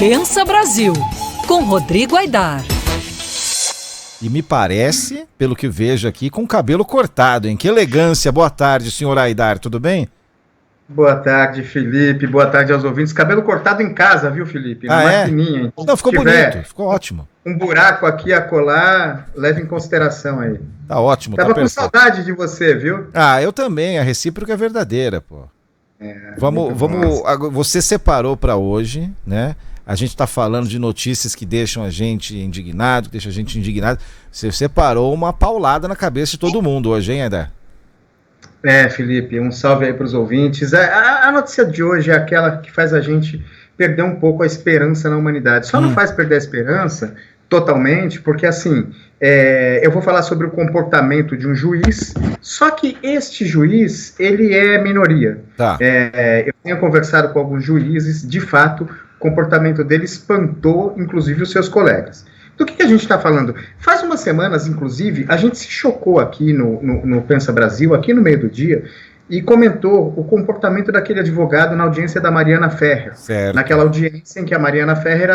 Pensa Brasil, com Rodrigo Aidar. E me parece, pelo que vejo aqui, com o cabelo cortado, hein? Que elegância. Boa tarde, senhor Aidar, tudo bem? Boa tarde, Felipe. Boa tarde aos ouvintes. Cabelo cortado em casa, viu, Felipe? Na maquininha. Então, não, ficou bonito, ficou ótimo. Um buraco aqui a colar, leve em consideração aí. Tá ótimo, Tava com saudade de você, viu? Ah, eu também. A recíproca é verdadeira, pô. Vamos. Você separou para hoje, né? A gente está falando de notícias que deixam a gente indignado, que deixam a gente indignado. Você separou uma paulada na cabeça de todo mundo hoje, hein, Aidar? Felipe, um salve aí para os ouvintes. A notícia de hoje é aquela que faz a gente perder um pouco a esperança na humanidade. Só não faz perder a esperança totalmente, porque assim, eu vou falar sobre o comportamento de um juiz, só que este juiz, ele é minoria. Tá. Eu tenho conversado com alguns juízes, de fato, o comportamento dele espantou, inclusive, os seus colegas. Do que a gente está falando? Faz umas semanas, inclusive, a gente se chocou aqui no Pensa Brasil, aqui no meio do dia, e comentou o comportamento daquele advogado na audiência da Mariana Ferrer. Certo. Naquela audiência em que a Mariana Ferrer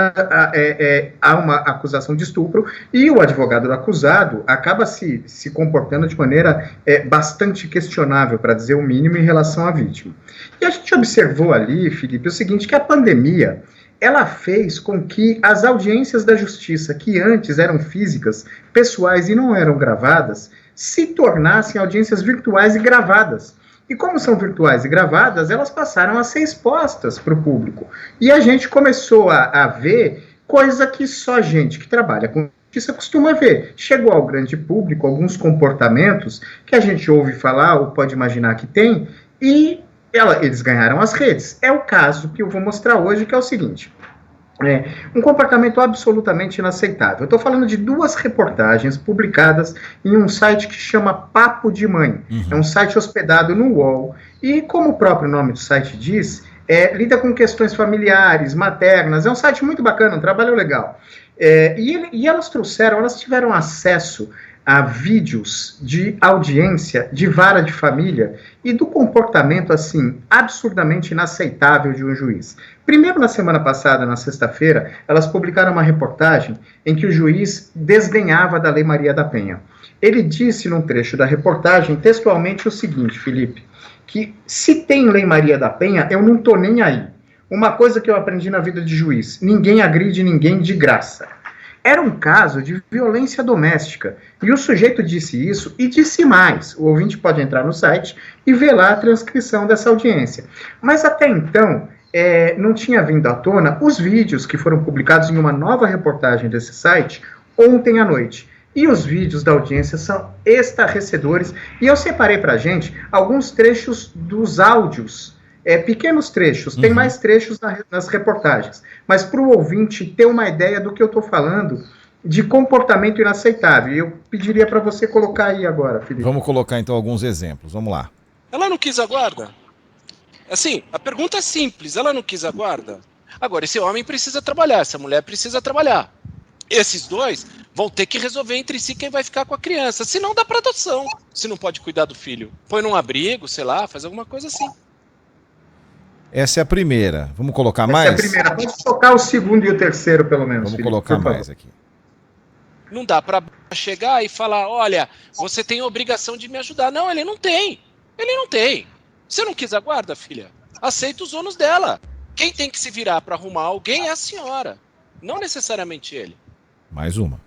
há uma acusação de estupro, e o advogado do acusado acaba se comportando de maneira bastante questionável, para dizer o mínimo, em relação à vítima. E a gente observou ali, Felipe, o seguinte, que a pandemia ela fez com que as audiências da justiça, que antes eram físicas, pessoais e não eram gravadas, se tornassem audiências virtuais e gravadas. E como são virtuais e gravadas, elas passaram a ser expostas para o público. E a gente começou a ver coisa que só gente que trabalha com justiça costuma ver. Chegou ao grande público alguns comportamentos que a gente ouve falar ou pode imaginar que tem, e eles ganharam as redes. É o caso que eu vou mostrar hoje, que é o seguinte. Um comportamento absolutamente inaceitável. Eu estou falando de duas reportagens publicadas em um site que chama Papo de Mãe. É um site hospedado no UOL. E, como o próprio nome do site diz, lida com questões familiares, maternas. É um site muito bacana, um trabalho legal. E elas tiveram acesso a vídeos de audiência de vara de família e do comportamento, assim, absurdamente inaceitável de um juiz. Primeiro, na semana passada, na sexta-feira, elas publicaram uma reportagem em que o juiz desdenhava da Lei Maria da Penha. Ele disse num trecho da reportagem, textualmente, o seguinte, Felipe, que se tem Lei Maria da Penha, eu não tô nem aí. Uma coisa que eu aprendi na vida de juiz, ninguém agride ninguém de graça. Era um caso de violência doméstica, e o sujeito disse isso e disse mais. O ouvinte pode entrar no site e ver lá a transcrição dessa audiência. Mas até então, não tinha vindo à tona os vídeos que foram publicados em uma nova reportagem desse site ontem à noite. E os vídeos da audiência são estarrecedores, e eu separei para a gente alguns trechos dos áudios, pequenos trechos, tem mais trechos nas reportagens, mas para o ouvinte ter uma ideia do que eu estou falando de comportamento inaceitável. Eu pediria para você colocar aí agora, Felipe. Vamos colocar então alguns exemplos, vamos lá. Ela não quis a guarda? Assim, a pergunta é simples, ela não quis a guarda? Agora, esse homem precisa trabalhar, essa mulher precisa trabalhar. Esses dois vão ter que resolver entre si quem vai ficar com a criança, se não dá para adoção, se não pode cuidar do filho. Põe num abrigo, sei lá, faz alguma coisa assim. Essa é a primeira. Vamos colocar mais? Essa é a primeira. Pode tocar o segundo e o terceiro, pelo menos. Vamos Felipe, colocar mais aqui. Não dá para chegar e falar, olha, você tem a obrigação de me ajudar. Não, ele não tem. Ele não tem. Você não quis a guarda, filha? Aceita os ônus dela. Quem tem que se virar para arrumar alguém é a senhora. Não necessariamente ele. Mais uma.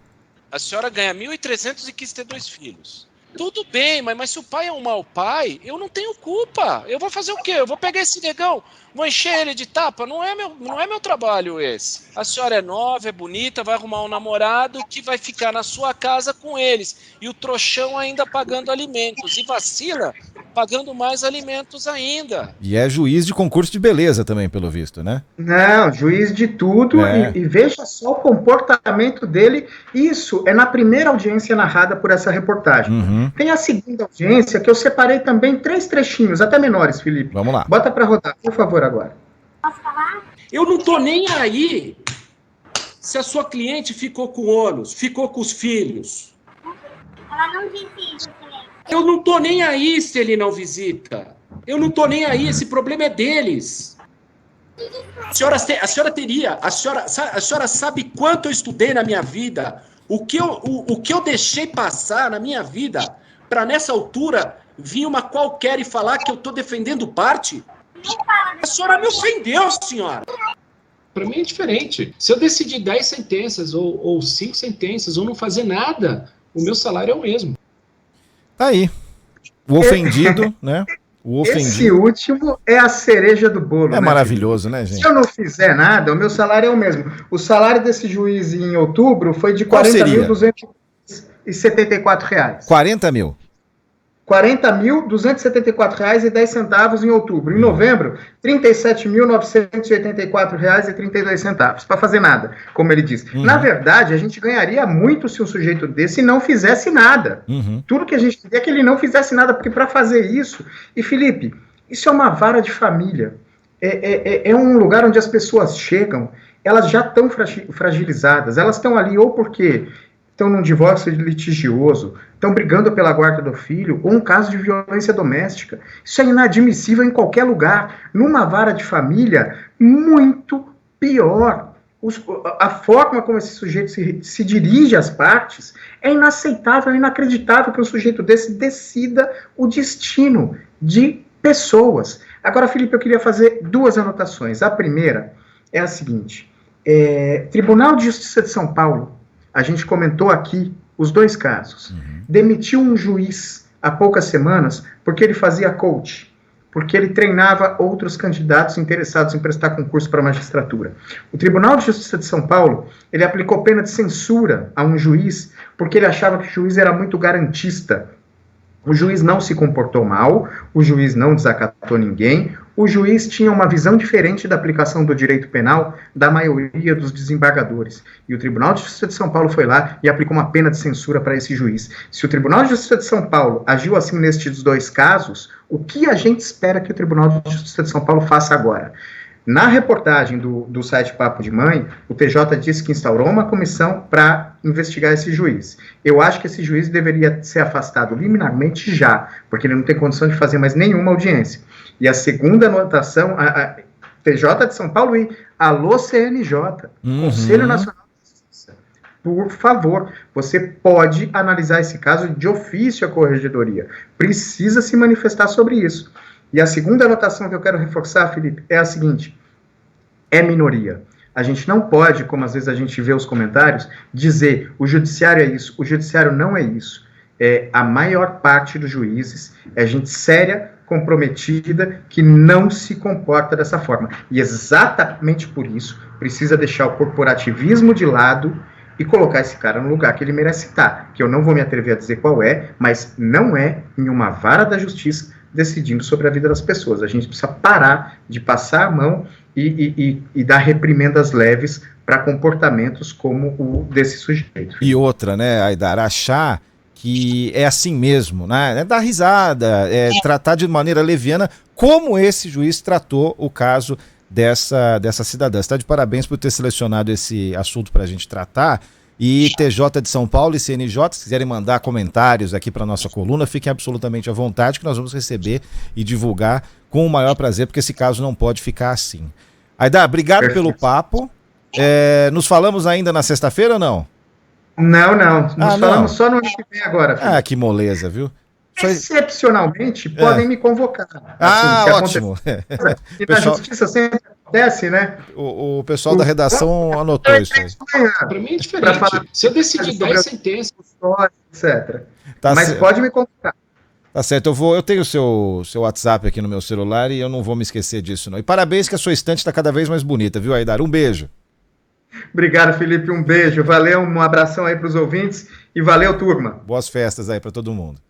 A senhora ganha 1.300 e quis ter 2 filhos. Tudo bem, mas se o pai é um mau pai, eu não tenho culpa. Eu vou fazer o quê? Eu vou pegar esse negão, vou encher ele de tapa? Não é meu trabalho esse. A senhora é nova, é bonita, vai arrumar um namorado que vai ficar na sua casa com eles. E o trouxão ainda pagando alimentos. E vacila pagando mais alimentos ainda. E é juiz de concurso de beleza também, pelo visto, né? Não, juiz de tudo. E veja só o comportamento dele. Isso é na primeira audiência narrada por essa reportagem. Tem a segunda audiência, que eu separei também 3 trechinhos, até menores, Felipe. Vamos lá. Bota para rodar, por favor, agora. Posso falar? Eu não tô nem aí se a sua cliente ficou com ônus, ficou com os filhos. Ela não disse isso, cliente. Eu não tô nem aí se ele não visita. Eu não tô nem aí, esse problema é deles. Me desculpe, A senhora sabe quanto eu estudei na minha vida, o que eu deixei passar na minha vida, para nessa altura vir uma qualquer e falar que eu estou defendendo parte? A senhora me ofendeu, senhora. Para mim é diferente. Se eu decidir 10 sentenças, ou 5 sentenças, ou não fazer nada, o meu salário é o mesmo. Tá aí. O ofendido, né? O ofendido. Esse último é a cereja do bolo. É maravilhoso, né, gente? Se eu não fizer nada, o meu salário é o mesmo. O salário desse juiz em outubro foi de R$ 40.274. 40 mil. R$ 40.274,10 em outubro. Em novembro, R$ 37.984,32. Para fazer nada, como ele diz. Na verdade, a gente ganharia muito se um sujeito desse não fizesse nada. Tudo que a gente queria é que ele não fizesse nada, porque para fazer isso... E, Felipe, isso é uma vara de família. É um lugar onde as pessoas chegam, elas já estão fragilizadas. Elas estão ali ou porque... estão num divórcio litigioso, estão brigando pela guarda do filho, ou um caso de violência doméstica. Isso é inadmissível em qualquer lugar. Numa vara de família, muito pior. A forma como esse sujeito se dirige às partes é inaceitável, é inacreditável que um sujeito desse decida o destino de pessoas. Agora, Felipe, eu queria fazer 2 anotações. A primeira é a seguinte. Tribunal de Justiça de São Paulo, a gente comentou aqui os 2 casos. Demitiu um juiz há poucas semanas porque ele fazia coach, porque ele treinava outros candidatos interessados em prestar concurso para a magistratura. O Tribunal de Justiça de São Paulo, ele aplicou pena de censura a um juiz porque ele achava que o juiz era muito garantista. O juiz não se comportou mal, o juiz não desacatou ninguém, o juiz tinha uma visão diferente da aplicação do direito penal da maioria dos desembargadores. E o Tribunal de Justiça de São Paulo foi lá e aplicou uma pena de censura para esse juiz. Se o Tribunal de Justiça de São Paulo agiu assim nestes 2 casos, o que a gente espera que o Tribunal de Justiça de São Paulo faça agora? Na reportagem do site Papo de Mãe, o TJ disse que instaurou uma comissão para investigar esse juiz. Eu acho que esse juiz deveria ser afastado liminarmente já, porque ele não tem condição de fazer mais nenhuma audiência. E a segunda anotação, a TJ de São Paulo e alô CNJ, Conselho Nacional de Justiça, por favor, você pode analisar esse caso de ofício à corregedoria. Precisa se manifestar sobre isso. E a segunda anotação que eu quero reforçar, Felipe, é a seguinte: é minoria. A gente não pode, como às vezes a gente vê os comentários, dizer o judiciário é isso, o judiciário não é isso. A maior parte dos juízes é gente séria, comprometida, que não se comporta dessa forma. E exatamente por isso, precisa deixar o corporativismo de lado e colocar esse cara no lugar que ele merece estar. Que eu não vou me atrever a dizer qual é, mas não é em uma vara da justiça decidindo sobre a vida das pessoas. A gente precisa parar de passar a mão e dar reprimendas leves para comportamentos como o desse sujeito. E outra, né, Aidar, achar que é assim mesmo, né? É dar risada, tratar de maneira leviana, como esse juiz tratou o caso dessa cidadã. Você está de parabéns por ter selecionado esse assunto para a gente tratar. E TJ de São Paulo e CNJ, se quiserem mandar comentários aqui para nossa coluna, fiquem absolutamente à vontade, que nós vamos receber e divulgar com o maior prazer, porque esse caso não pode ficar assim. Aidar, obrigado pelo papo. Nos falamos ainda na sexta-feira ou não? Não. Nos falamos só no ano que vem agora. Filho. Que moleza, viu? Excepcionalmente, podem me convocar. Ótimo. E na justiça sempre acontece, né? O pessoal da redação anotou isso aí. Para mim é diferente. Se eu decidir 10 sentenças, etc. Mas pode me convocar. Tá certo, eu tenho o seu WhatsApp aqui no meu celular e eu não vou me esquecer disso, não. E parabéns que a sua estante está cada vez mais bonita, viu, Aidar? Um beijo. Obrigado, Felipe, um beijo. Valeu, um abração aí para os ouvintes e valeu, turma. Boas festas aí para todo mundo.